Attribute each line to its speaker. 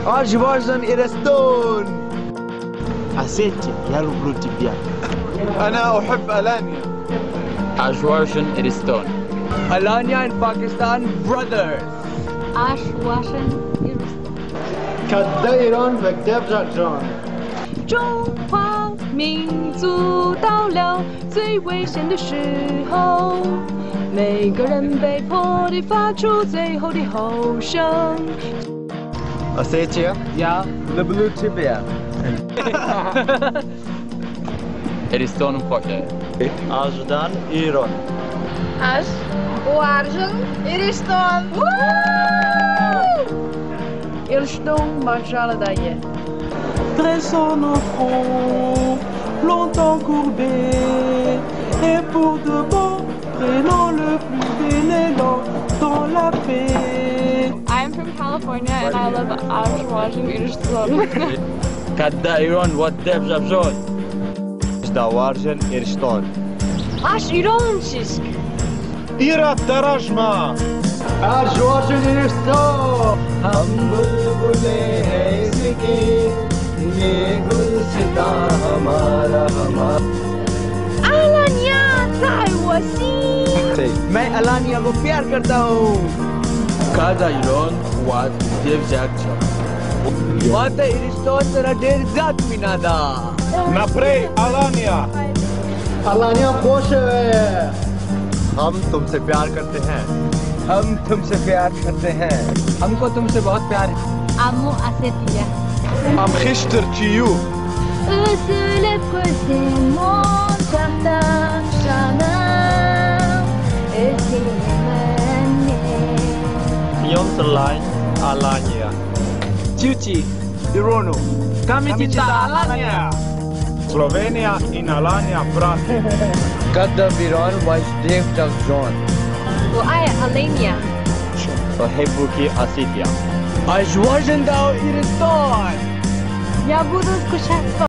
Speaker 1: Aș uarzın Irыстон.
Speaker 2: حسيتي يا ربلوتي بيا.
Speaker 1: أنا أحب ألانيا.
Speaker 3: Aș uarzın Irыстон.
Speaker 1: Alanya in Pakistan, brothers.
Speaker 4: Aș uarzın Irыстон.
Speaker 2: كدا إيران وكتاب جان.
Speaker 4: 中华民族到了最危险的时候，每个人被迫地发出最后的吼声。
Speaker 2: أسيتيا
Speaker 1: يا لبلوتي بيا.
Speaker 3: Irыстon'un poate.
Speaker 2: أجدان إيران.
Speaker 5: Aș uarzın Irystон.
Speaker 4: Irыстон marchera d'ailleurs.
Speaker 6: Dressons nos fronts, longtemps courbés, et pour de bon, prenons le plus bel élan dans la paix.
Speaker 5: I'm from California and I love Aș uarzın Irystон.
Speaker 3: كدا إيران واتف جابجون.
Speaker 2: داوارجن إرشتون.
Speaker 4: Aș irončisk.
Speaker 2: إيرا تراجما. أش وارجن إرشتون. हम बुलबुले हैं इसकी, ये गुलसिता हमारा हमारा.
Speaker 4: Alanya 在我心。
Speaker 1: मैं अलानिया को प्यार करता हूँ.
Speaker 3: كدا إيران واتف جابجون.
Speaker 1: माता Irystон तेरा ढेर जात मिनादा.
Speaker 2: Напрей, Алания. अलानिया खुश है. हम तुमसे प्यार करते हैं.
Speaker 1: हम तुमसे प्यार करते हैं. हमको तुमसे बहुत प्यार है.
Speaker 4: Amo asetia.
Speaker 2: Am خشتر تشيو.
Speaker 4: Özülüp gözümün çaktan şanım. Özlemenle.
Speaker 2: Yom selain Alania.
Speaker 1: Ciuci, Irono. Kami cinta Alanya.
Speaker 2: Slovenia in Alania frate.
Speaker 1: Kada Iran was Dev John.
Speaker 4: O aia Alania.
Speaker 2: Hebuki Asitia.
Speaker 1: Aș uarzın Irystон.
Speaker 4: Я буду скучать по